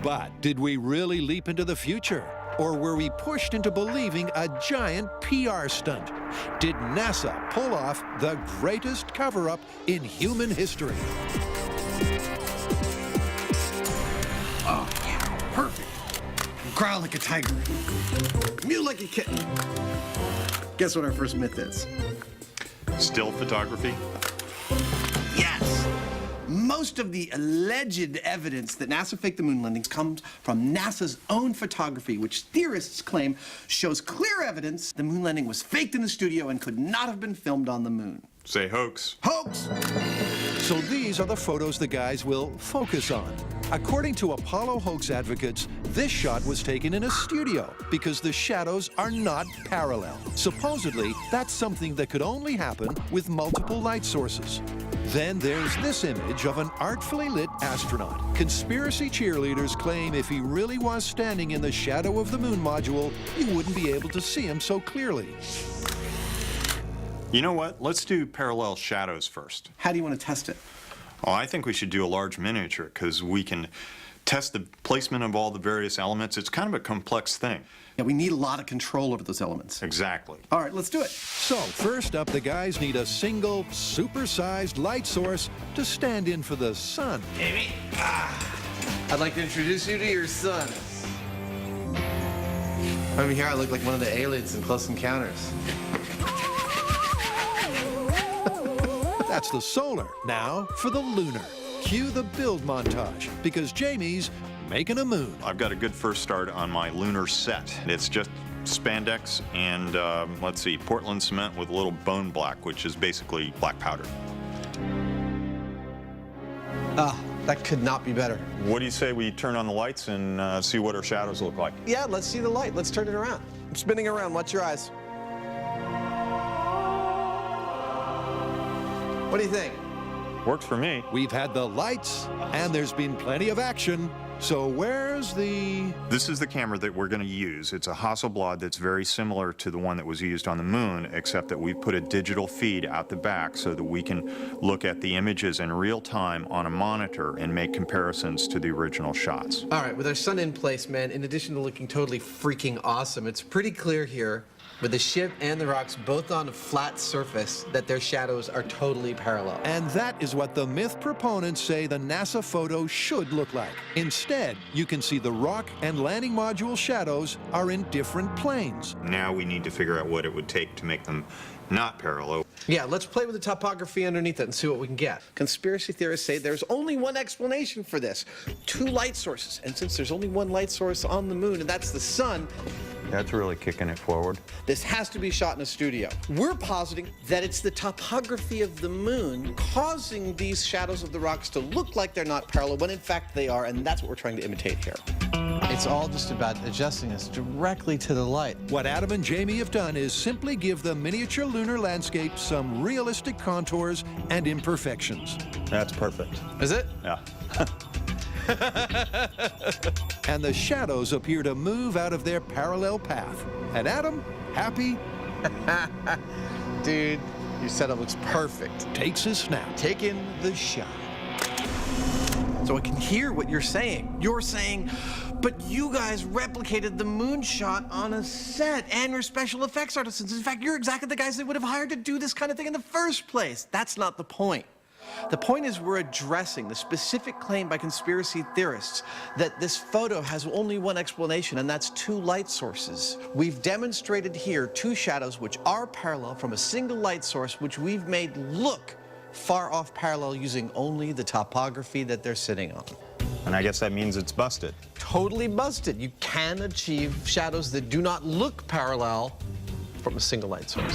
But did we really leap into the future? Or were we pushed into believing a giant PR stunt? Did NASA pull off the greatest cover-up in human history? Oh, yeah, perfect. Growl like a tiger. Mew like a kitten. Guess what our first myth is? Still photography? Yes! Most of the alleged evidence that NASA faked the moon landings comes from NASA's own photography, which theorists claim shows clear evidence the moon landing was faked in the studio and could not have been filmed on the moon. Say hoax. Hoax! So these are the photos the guys will focus on. According to Apollo hoax advocates, this shot was taken in a studio because the shadows are not parallel. Supposedly, that's something that could only happen with multiple light sources. Then there's this image of an artfully lit astronaut. Conspiracy cheerleaders claim if he really was standing in the shadow of the moon module, you wouldn't be able to see him so clearly. You know what? Let's do parallel shadows first. How do you want to test it? Oh, I think we should do a large miniature because we can test the placement of all the various elements. It's kind of a complex thing. Yeah, we need a lot of control over those elements. Exactly. All right, let's do it. So first up, the guys need a single, super-sized light source to stand in for the sun. Amy, I'd like to introduce you to your son. Over here, I look like one of the aliens in Close Encounters. That's the solar. Now for the lunar. Cue the build montage, because Jamie's making a moon. I've got a good first start on my lunar set. It's just spandex and, let's see, Portland cement with a little bone black, which is basically black powder. That could not be better. What do you say we turn on the lights and see what our shadows look like? Yeah, let's see the light. Let's turn it around. I'm spinning around. Watch your eyes. What do you think? Works for me. We've had the lights, and there's been plenty of action. So where's the... This is the camera that we're going to use. It's a Hasselblad that's very similar to the one that was used on the moon, except that we've put a digital feed out the back so that we can look at the images in real time on a monitor and make comparisons to the original shots. All right, with our sun in place, man, in addition to looking totally freaking awesome, it's pretty clear here, with the ship and the rocks both on a flat surface, that their shadows are totally parallel. And that is what the myth proponents say the NASA photo should look like. Instead, you can see the rock and landing module shadows are in different planes. Now we need to figure out what it would take to make them not parallel. Yeah, let's play with the topography underneath it and see what we can get. Conspiracy theorists say there's only one explanation for this. 2 light sources. And since there's only one light source on the moon, and that's the sun, That's really kicking it forward. this has to be shot in a studio. We're positing that it's the topography of the moon causing these shadows of the rocks to look like they're not parallel, when in fact they are, and that's what we're trying to imitate here. It's all just about adjusting us directly to the light. What Adam and Jamie have done is simply give the miniature lunar landscape some realistic contours and imperfections. That's perfect. Is it? Yeah. And the shadows appear to move out of their parallel path. And Adam, happy, Dude, your setup looks perfect. takes his snap. Take in the shot. So I can hear what you're saying. You're saying, but you guys replicated the moon shot on a set and you're special effects artisans. In fact, you're exactly the guys they would have hired to do this kind of thing in the first place. That's not the point. The point is we're addressing the specific claim by conspiracy theorists that this photo has only one explanation, and that's 2 light sources. We've demonstrated here 2 shadows which are parallel from a single light source, which we've made look far off parallel using only the topography that they're sitting on. And I guess that means it's busted. Totally busted. You can achieve shadows that do not look parallel from a single light source.